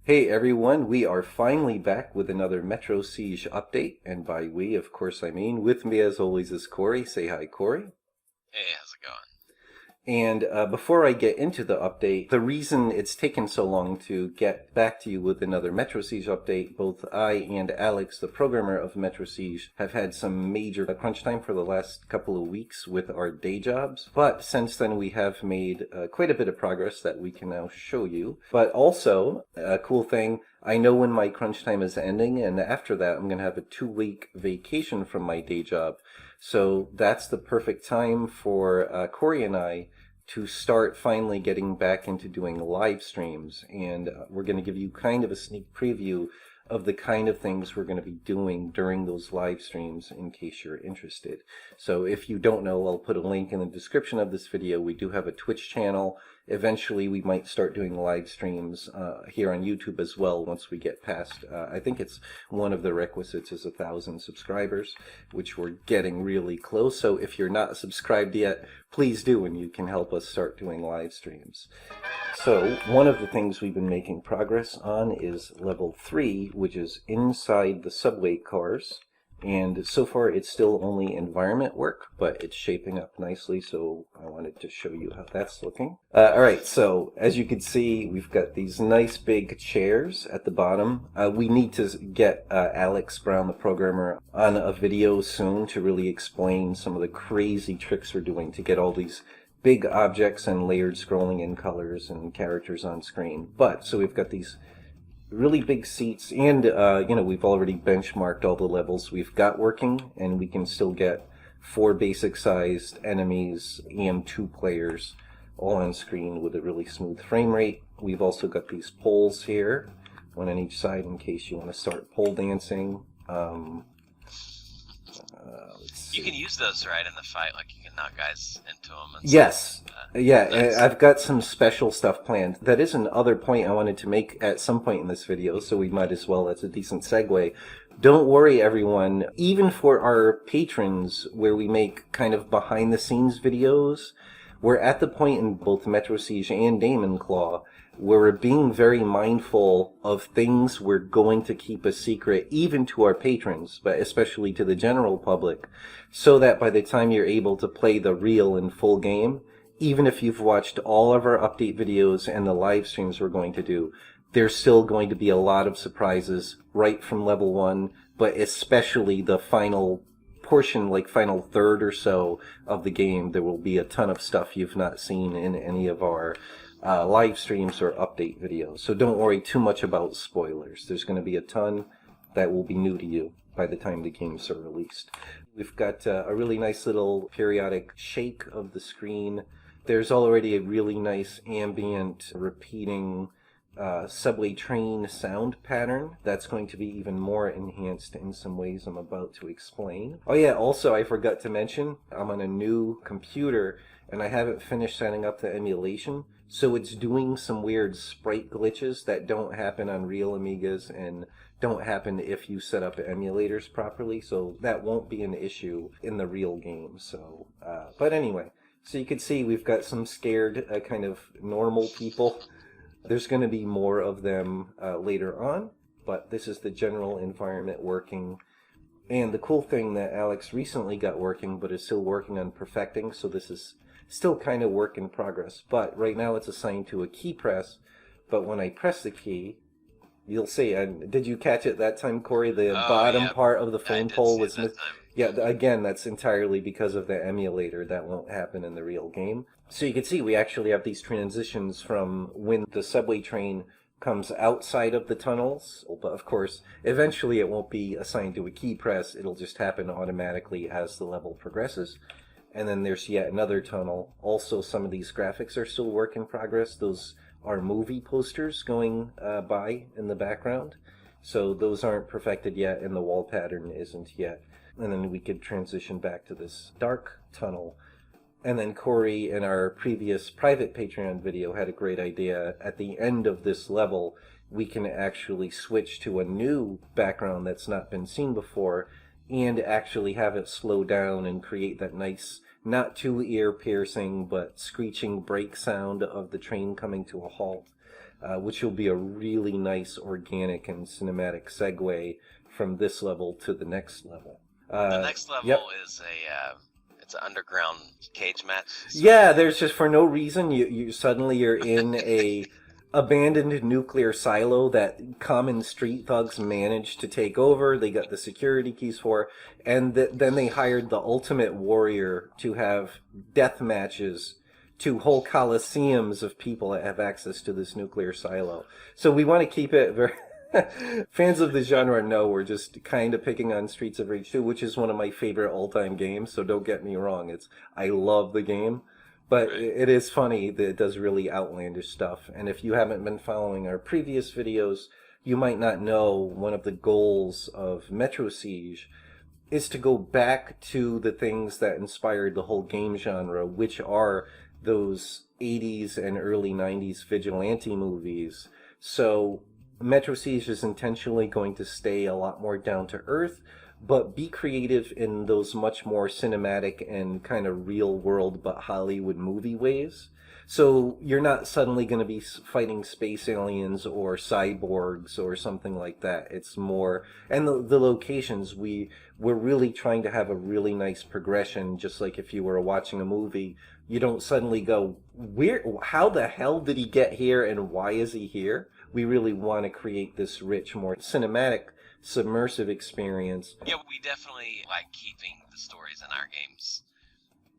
Hey everyone, we are finally back with another MetroSiege update, and by we, of course, I mean with me as always is Corey. Say hi, Corey. Hey, how's it going? And before I get into the update, the reason it's taken so long to get back to you with another MetroSiege update, both I and Alex, the programmer of MetroSiege, have had some major crunch time for the last couple of weeks with our day jobs. But since then, we have made quite a bit of progress that we can now show you. But also, a cool thing, I know when my crunch time is ending, and after that, I'm going to have a 2-week vacation from my day job. So that's the perfect time for Corey and I to start finally getting back into doing live streams. And we're going to give you kind of a sneak preview of the kind of things we're going to be doing during those live streams in case you're interested. So if you don't know, I'll put a link in the description of this video. We do have a Twitch channel. Eventually we might start doing live streams here on YouTube as well once we get past, I think it's one of the requisites is 1,000 subscribers, which we're getting really close. So if you're not subscribed yet, please do, and you can help us start doing live streams. So one of the things we've been making progress on is level 3, which is inside the subway cars. And so far it's still only environment work, but it's shaping up nicely, so I wanted to show you how that's looking. Alright, so as you can see, we've got these nice big chairs at the bottom. We need to get Alex Brown, the programmer, on a video soon to really explain some of the crazy tricks we're doing to get all these big objects and layered scrolling in colors and characters on screen. But, so we've got these really big seats, and we've already benchmarked all the levels we've got working, and we can still get 4 basic sized enemies and 2 players all on screen with a really smooth frame rate. We've also got these poles here, one on each side in case you want to start pole dancing. You can use those right in the fight, like you can knock guys into them. And yes. Yeah, nice. I've got some special stuff planned. That is another point I wanted to make at some point in this video, so we might as well. That's a decent segue. Don't worry, everyone. Even for our patrons, where we make kind of behind-the-scenes videos, we're at the point in both MetroSiege and Damon Claw where we're being very mindful of things we're going to keep a secret, even to our patrons, but especially to the general public, so that by the time you're able to play the real and full game, even if you've watched all of our update videos and the live streams we're going to do, there's still going to be a lot of surprises right from level 1, but especially the final portion, like final third or so of the game. There will be a ton of stuff you've not seen in any of our live streams or update videos. So don't worry too much about spoilers. There's going to be a ton that will be new to you by the time the games are released. We've got a really nice little periodic shake of the screen. There's already a really nice ambient repeating subway train sound pattern that's going to be even more enhanced in some ways I'm about to explain. Oh yeah, also I forgot to mention, I'm on a new computer and I haven't finished setting up the emulation, so it's doing some weird sprite glitches that don't happen on real Amigas and don't happen if you set up emulators properly, so that won't be an issue in the real game. So, but anyway, so you can see we've got some scared kind of normal people. There's going to be more of them later on, but this is the general environment working. And the cool thing that Alex recently got working, but is still working on perfecting, so this is still kind of work in progress. But right now it's assigned to a key press, but when I press the key, you'll see, and did you catch it that time, Corey? The bottom part of the phone pole was missing. Yeah, again, that's entirely because of the emulator. That won't happen in the real game. So you can see we actually have these transitions from when the subway train comes outside of the tunnels, but of course, eventually it won't be assigned to a key press. It'll just happen automatically as the level progresses. And then there's yet another tunnel. Also, some of these graphics are still work in progress. Those are movie posters going by in the background. So those aren't perfected yet, and the wall pattern isn't yet. And then we could transition back to this dark tunnel. And then Corey, in our previous private Patreon video, had a great idea. At the end of this level, we can actually switch to a new background that's not been seen before and actually have it slow down and create that nice not too ear-piercing, but screeching brake sound of the train coming to a halt, which will be a really nice organic and cinematic segue from this level to the next level. The next level yep. is it's an underground cage match. Yeah, there's just for no reason you suddenly you're in a abandoned nuclear silo that common street thugs managed to take over. They got the security keys for, and then they hired the Ultimate Warrior to have death matches to whole coliseums of people that have access to this nuclear silo. So we want to keep it very... Fans of the genre know we're just kind of picking on Streets of Rage 2, which is one of my favorite all-time games, so don't get me wrong. I love the game. But it is funny that it does really outlandish stuff. And if you haven't been following our previous videos, you might not know one of the goals of MetroSiege is to go back to the things that inspired the whole game genre, which are those 80s and early 90s vigilante movies. So MetroSiege is intentionally going to stay a lot more down to earth, but be creative in those much more cinematic and kind of real world but Hollywood movie ways. So you're not suddenly going to be fighting space aliens or cyborgs or something like that. It's more, and the locations, we're really trying to have a really nice progression, just like if you were watching a movie. You don't suddenly go, how the hell did he get here and why is he here? We really want to create this rich, more cinematic, submersive experience. Yeah, we definitely like keeping the stories in our games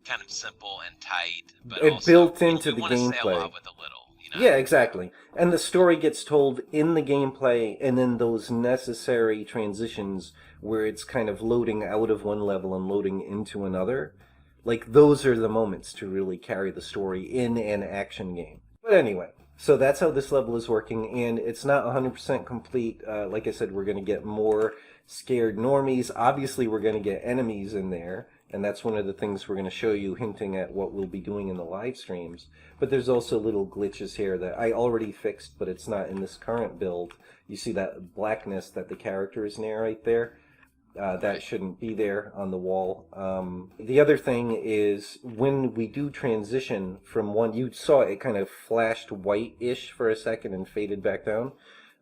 kind of simple and tight, but it also built into the want to say a gameplay. lot with a little, you know? Yeah, exactly. And the story gets told in the gameplay and in those necessary transitions where it's kind of loading out of one level and loading into another. Like, those are the moments to really carry the story in an action game. But anyway, so that's how this level is working, and it's not 100% complete. Like I said, we're going to get more scared normies. Obviously, we're going to get enemies in there, and that's one of the things we're going to show you, hinting at what we'll be doing in the live streams. But there's also little glitches here that I already fixed, but it's not in this current build. You see that blackness that the character is near right there? That shouldn't be there on the wall. The other thing is when we do transition from one, you saw it kind of flashed white-ish for a second and faded back down.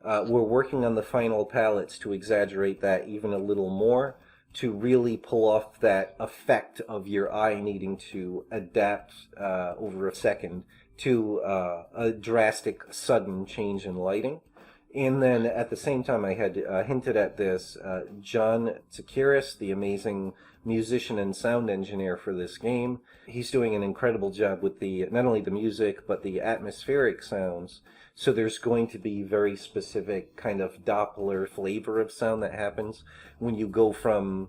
We're working on the final palettes to exaggerate that even a little more, to really pull off that effect of your eye needing to adapt over a second to a drastic, sudden change in lighting. And then at the same time, I had hinted at this, John Tsakiris, the amazing musician and sound engineer for this game, he's doing an incredible job with not only the music, but the atmospheric sounds. So there's going to be very specific kind of Doppler flavor of sound that happens when you go from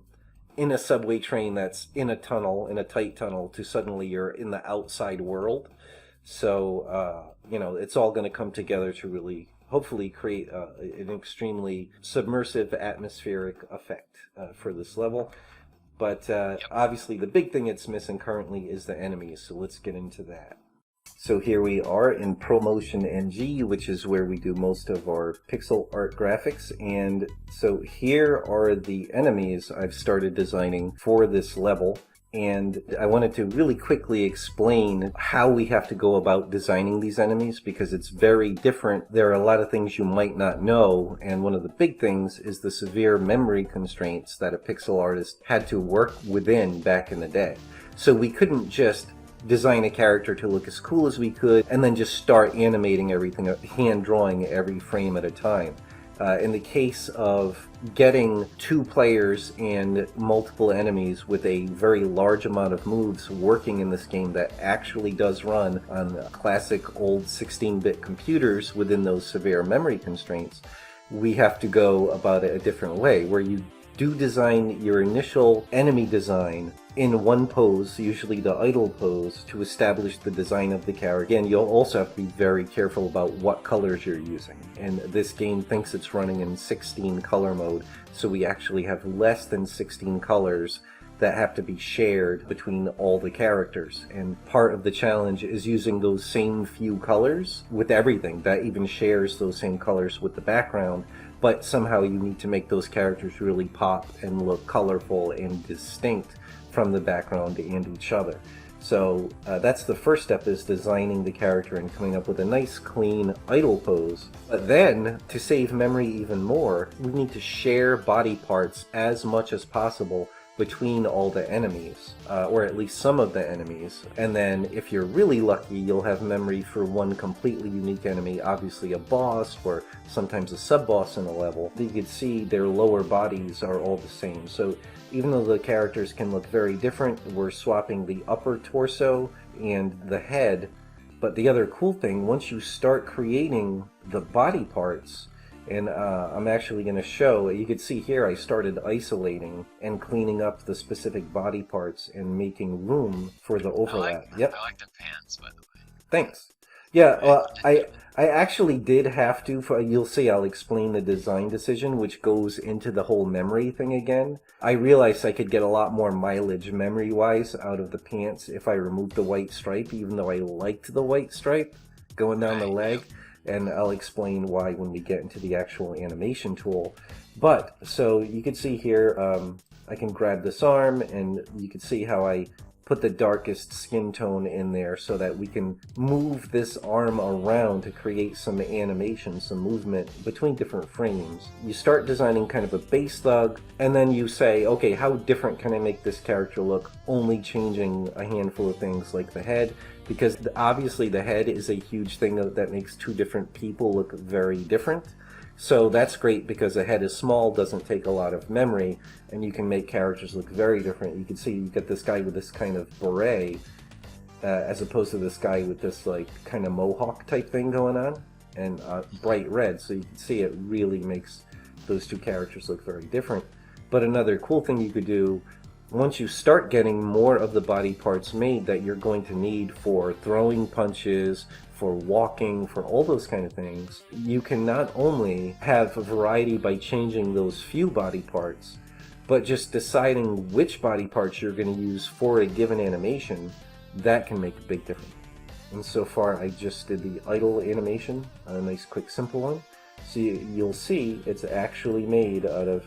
in a subway train that's in a tunnel, in a tight tunnel, to suddenly you're in the outside world. So, it's all going to come together to really hopefully create an extremely submersive atmospheric effect for this level. But obviously the big thing it's missing currently is the enemies, so let's get into that. So here we are in ProMotion NG, which is where we do most of our pixel art graphics. And so here are the enemies I've started designing for this level. And I wanted to really quickly explain how we have to go about designing these enemies, because it's very different. There are a lot of things you might not know, and one of the big things is the severe memory constraints that a pixel artist had to work within back in the day. So we couldn't just design a character to look as cool as we could and then just start animating everything, hand drawing every frame at a time. In the case of getting 2 players and multiple enemies with a very large amount of moves working in this game that actually does run on classic old 16-bit computers within those severe memory constraints, we have to go about it a different way, where you do design your initial enemy design in one pose, usually the idle pose, to establish the design of the character. Again, you'll also have to be very careful about what colors you're using. And this game thinks it's running in 16 color mode, so we actually have less than 16 colors that have to be shared between all the characters. And part of the challenge is using those same few colors with everything, that even shares those same colors with the background, but somehow you need to make those characters really pop and look colorful and distinct from the background and each other. So that's the first step, is designing the character and coming up with a nice clean idle pose. But then, to save memory even more, we need to share body parts as much as possible between all the enemies, or at least some of the enemies. And then if you're really lucky, you'll have memory for one completely unique enemy, obviously a boss or sometimes a sub-boss in a level. You can see their lower bodies are all the same. So even though the characters can look very different, we're swapping the upper torso and the head. But the other cool thing, once you start creating the body parts, and I'm actually going to show, you can see here I started isolating and cleaning up the specific body parts and making room for the overlap. Yep. I like the pants, by the way. Thanks. Yeah, well, I actually did have to, you'll see I'll explain the design decision, which goes into the whole memory thing again. I realized I could get a lot more mileage memory-wise out of the pants if I removed the white stripe, even though I liked the white stripe going down the leg. And I'll explain why when we get into the actual animation tool. But, so you can see here, I can grab this arm, and you can see how I put the darkest skin tone in there so that we can move this arm around to create some animation, some movement between different frames. You start designing kind of a base thug, and then you say, okay, how different can I make this character look? Only changing a handful of things like the head, because obviously the head is a huge thing that makes two different people look very different. So that's great because the head is small, doesn't take a lot of memory, and you can make characters look very different. You can see you get this guy with this kind of beret, as opposed to this guy with this like kind of mohawk type thing going on, and bright red. So you can see it really makes those two characters look very different. But another cool thing you could do, once you start getting more of the body parts made that you're going to need for throwing punches, for walking, for all those kind of things, you can not only have a variety by changing those few body parts, but just deciding which body parts you're going to use for a given animation. That can make a big difference. And so far I just did the idle animation, a nice quick simple one. So you'll see it's actually made out of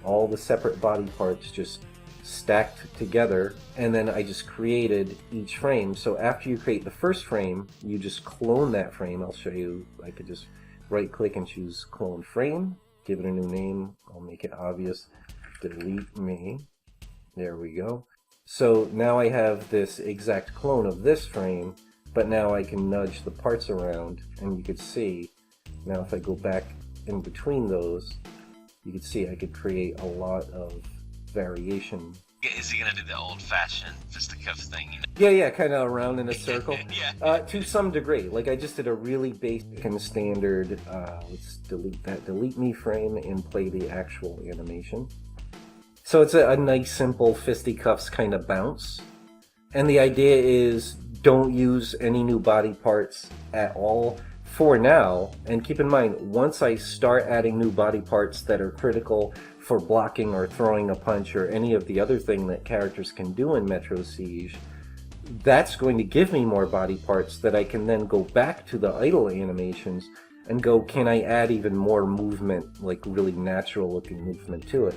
all the separate body parts just stacked together, and then I just created each frame. So after you create the first frame, you just clone that frame. I'll show you. I could just right click and choose clone frame, give it a new name. I'll make it obvious. Delete me. There we go. So now I have this exact clone of this frame, but now I can nudge the parts around, and you could see now if I go back in between those, you can see I could create a lot of variation. Is he gonna do the old-fashioned fisticuffs thing? You know? Yeah, kind of around in a circle. Yeah. To some degree. Like I just did a really basic and standard, let's delete that delete me frame and play the actual animation. So it's a nice simple fisticuffs kind of bounce. And the idea is don't use any new body parts at all for now. And keep in mind, once I start adding new body parts that are critical for blocking or throwing a punch or any of the other thing that characters can do in MetroSiege, that's going to give me more body parts that I can then go back to the idle animations and go, can I add even more movement, like really natural looking movement to it?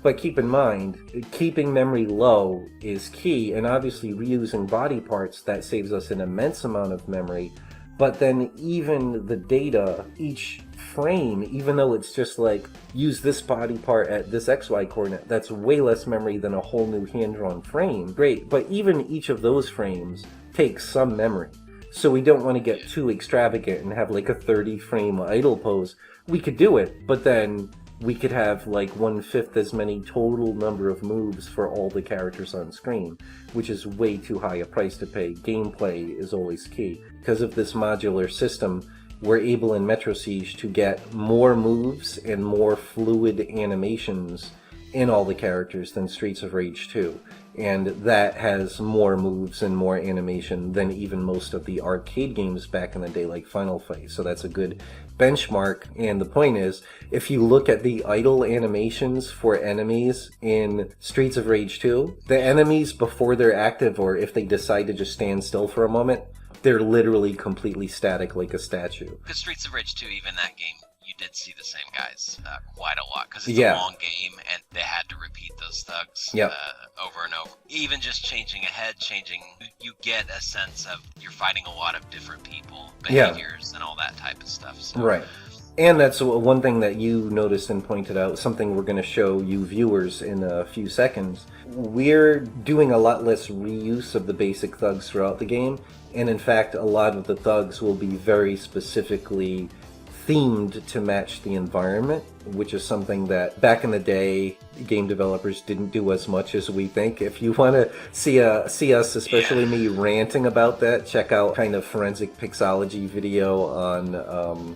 But keep in mind, keeping memory low is key, and obviously reusing body parts, that saves us an immense amount of memory. But then even the data, each frame, even though it's just like, use this body part at this XY coordinate, that's way less memory than a whole new hand-drawn frame. Great, but even each of those frames takes some memory. So we don't want to get too extravagant and have like a 30-frame idle pose. We could do it, but then we could have like 1/5 as many total number of moves for all the characters on screen, which is way too high a price to pay. Gameplay is always key. Because of this modular system, we're able in MetroSiege to get more moves and more fluid animations in all the characters than Streets of Rage 2. And that has more moves and more animation than even most of the arcade games back in the day like Final Fight. So that's a good benchmark. And the point is, if you look at the idle animations for enemies in Streets of Rage 2, the enemies before they're active, or if they decide to just stand still for a moment, they're literally completely static like a statue. Because Streets of Rage 2, even that game, you did see the same guys quite a lot, because it's Yeah. a long game and they had to repeat those thugs Yep. over and over. Even just changing a head, you get a sense of you're fighting a lot of different people, Yeah. behaviors, and all that type of stuff. So. Right. And that's one thing that you noticed and pointed out, something we're going to show you viewers in a few seconds. We're doing a lot less reuse of the basic thugs throughout the game, and in fact, a lot of the thugs will be very specifically themed to match the environment, which is something that back in the day game developers didn't do as much as we think. If you want to see us, especially me, ranting about that, check out kind of forensic pixology video on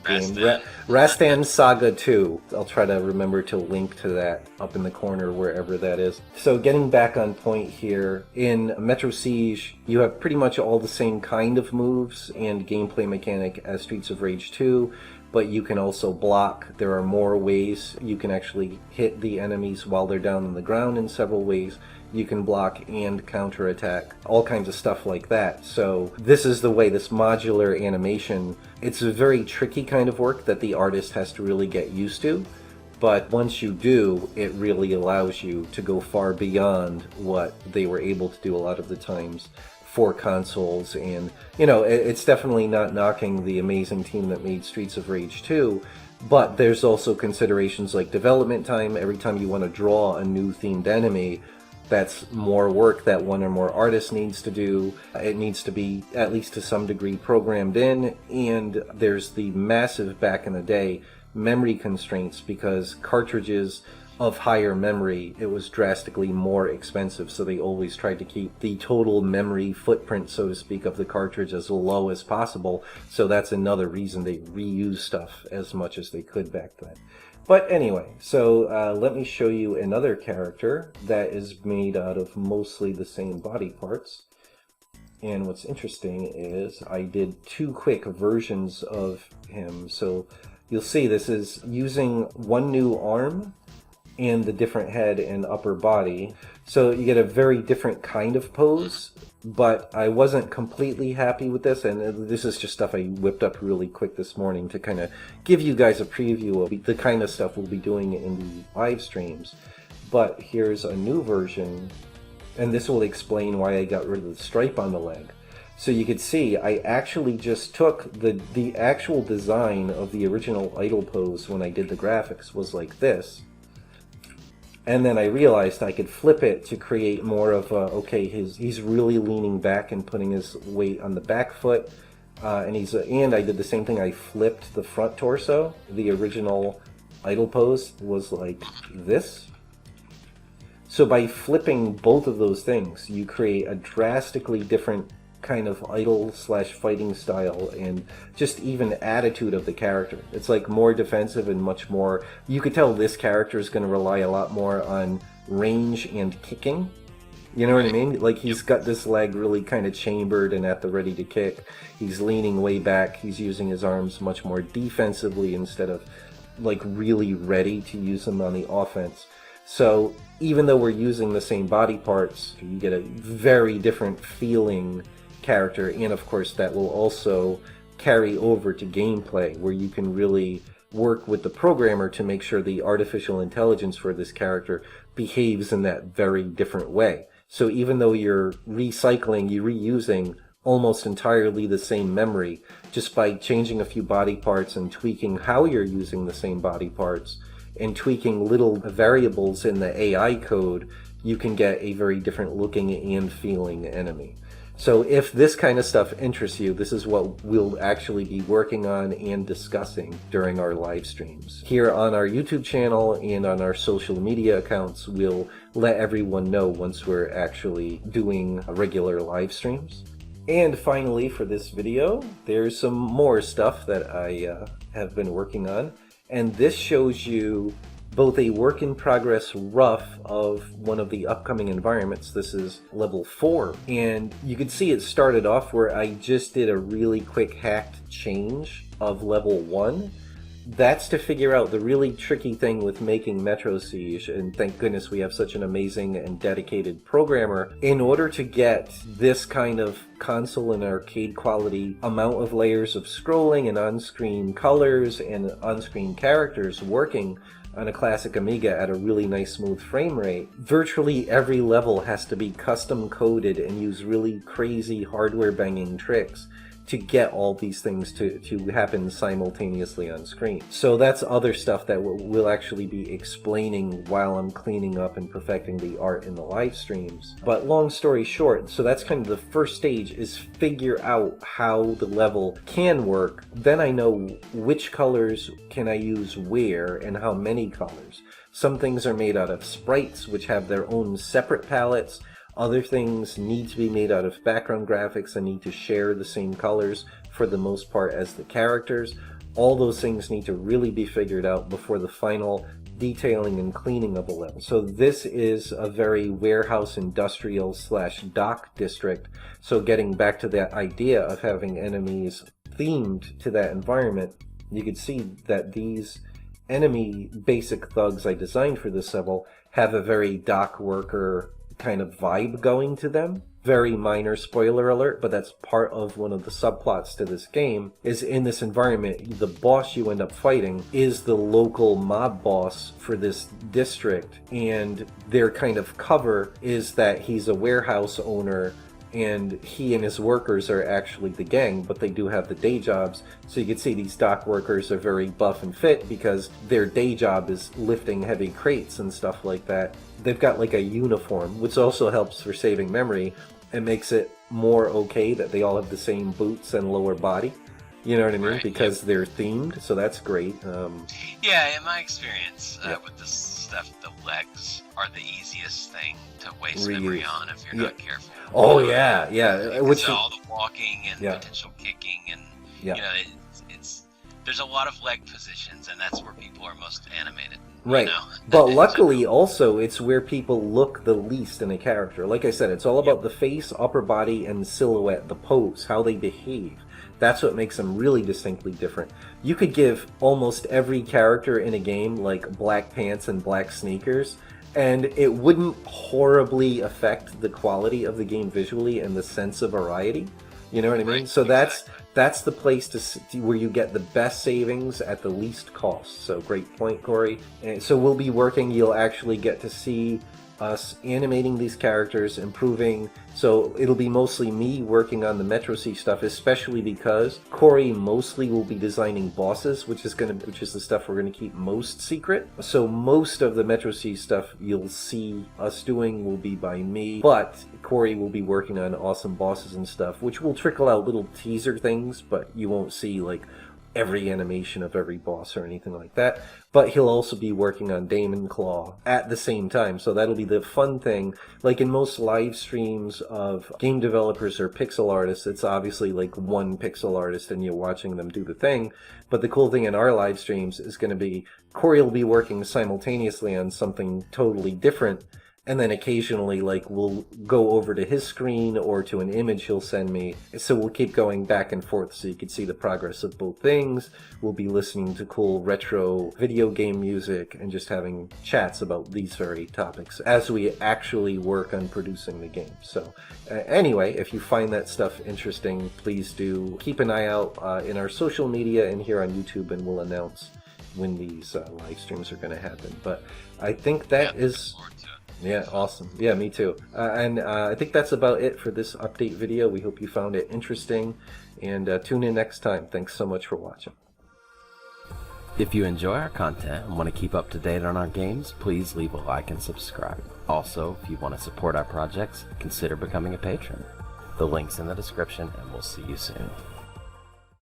Rastan Saga 2. I'll try to remember to link to that up in the corner wherever that is. So getting back on point here, in MetroSiege you have pretty much all the same kind of moves and gameplay mechanic as Streets of Rage 2, but you can also block. There are more ways. You can actually hit the enemies while they're down on the ground in several ways. You can block and counterattack, all kinds of stuff like that. So this is the way, this modular animation, it's a very tricky kind of work that the artist has to really get used to. But once you do, it really allows you to go far beyond what they were able to do a lot of the times for consoles. And it's definitely not knocking the amazing team that made Streets of Rage 2, but there's also considerations like development time. Every time you want to draw a new themed enemy, that's more work that one or more artists needs to do. It needs to be at least to some degree programmed in, and there's the massive, back in the day, memory constraints, because cartridges of higher memory, it was drastically more expensive, so they always tried to keep the total memory footprint, so to speak, of the cartridge as low as possible. So that's another reason they reused stuff as much as they could back then. But anyway, so let me show you another character that is made out of mostly the same body parts. And what's interesting is I did 2 quick versions of him. So you'll see this is using one new arm and the different head and upper body. So you get a very different kind of pose, but I wasn't completely happy with this, and this is just stuff I whipped up really quick this morning to kind of give you guys a preview of the kind of stuff we'll be doing in the live streams. But here's a new version, and this will explain why I got rid of the stripe on the leg. So you could see I actually just took the actual design of the original idle pose when I did the graphics was like this. And then I realized I could flip it to create more of a, okay, he's really leaning back and putting his weight on the back foot, and I did the same thing. I flipped the front torso. The original idle pose was like this. So by flipping both of those things, you create a drastically different kind of idle / fighting style, and just even attitude of the character. It's like more defensive and much more, you could tell this character is going to rely a lot more on range and kicking. You know what I mean? Like he's got this leg really kind of chambered and at the ready to kick. He's leaning way back. He's using his arms much more defensively instead of like really ready to use them on the offense. So even though we're using the same body parts, you get a very different feeling character, and of course that will also carry over to gameplay, where you can really work with the programmer to make sure the artificial intelligence for this character behaves in that very different way. So even though you're reusing almost entirely the same memory, just by changing a few body parts and tweaking how you're using the same body parts and tweaking little variables in the AI code, you can get a very different looking and feeling enemy. So if this kind of stuff interests you, this is what we'll actually be working on and discussing during our live streams. Here on our YouTube channel and on our social media accounts, we'll let everyone know once we're actually doing regular live streams. And finally, for this video, there's some more stuff that I have been working on. And this shows you both a work in progress rough of one of the upcoming environments. This is level 4, and you can see it started off where I just did a really quick hacked change of level 1, That's to figure out the really tricky thing with making MetroSiege, and thank goodness we have such an amazing and dedicated programmer. In order to get this kind of console and arcade quality amount of layers of scrolling and on-screen colors and on-screen characters working on a classic Amiga at a really nice smooth frame rate, virtually every level has to be custom coded and use really crazy hardware banging tricks to get all these things to happen simultaneously on screen. So that's other stuff that we'll actually be explaining while I'm cleaning up and perfecting the art in the live streams. But long story short, so that's kind of the first stage, is figure out how the level can work. Then I know which colors can I use where and how many colors. Some things are made out of sprites, which have their own separate palettes. Other things need to be made out of background graphics and need to share the same colors for the most part as the characters. All those things need to really be figured out before the final detailing and cleaning of a level. So this is a very warehouse industrial / dock district. So getting back to that idea of having enemies themed to that environment, you can see that these enemy basic thugs I designed for this level have a very dock worker kind of vibe going to them. Very minor spoiler alert, but that's part of one of the subplots to this game, is in this environment, the boss you end up fighting is the local mob boss for this district, and their kind of cover is that he's a warehouse owner and he and his workers are actually the gang, but they do have the day jobs. So you can see these dock workers are very buff and fit because their day job is lifting heavy crates and stuff like that. They've got like a uniform, which also helps for saving memory and makes it more okay that they all have the same boots and lower body. You know what I mean? Right, because they're themed, so that's great. Yeah, in my experience with this stuff, the legs are the easiest thing to waste memory on if you're not careful. Oh yeah. Which all the walking and potential kicking and you know, it's there's a lot of leg positions, and that's where people are most animated. Right. You know? But luckily also it's where people look the least in a character. Like I said, it's all about the face, upper body, and silhouette, the pose, how they behave. That's what makes them really distinctly different. You could give almost every character in a game like black pants and black sneakers, and it wouldn't horribly affect the quality of the game visually and the sense of variety. You know what I mean? So that's the place to see where you get the best savings at the least cost. So great point, Corey. And so we'll be working. You'll actually get to see us animating these characters, improving. So it'll be mostly me working on the MetroSiege stuff, especially because Corey mostly will be designing bosses, which is the stuff we're gonna keep most secret. So most of the MetroSiege stuff you'll see us doing will be by me, but Corey will be working on awesome bosses and stuff, which will trickle out little teaser things, but you won't see like every animation of every boss or anything like that. But he'll also be working on Damon Claw at the same time, so that'll be the fun thing. Like in most live streams of game developers or pixel artists, it's obviously like one pixel artist and you're watching them do the thing. But the cool thing in our live streams is going to be Corey will be working simultaneously on something totally different, and then occasionally like we'll go over to his screen or to an image he'll send me. So we'll keep going back and forth so you can see the progress of both things. We'll be listening to cool retro video game music and just having chats about these very topics as we actually work on producing the game. So anyway, if you find that stuff interesting, please do keep an eye out in our social media and here on YouTube, and we'll announce when these live streams are going to happen. But I think that is... Yeah, awesome. Yeah, me too. And I think that's about it for this update video. We hope you found it interesting, and tune in next time. Thanks so much for watching. If you enjoy our content and want to keep up to date on our games, please leave a like and subscribe. Also, if you want to support our projects, consider becoming a patron. The link's in the description, and we'll see you soon.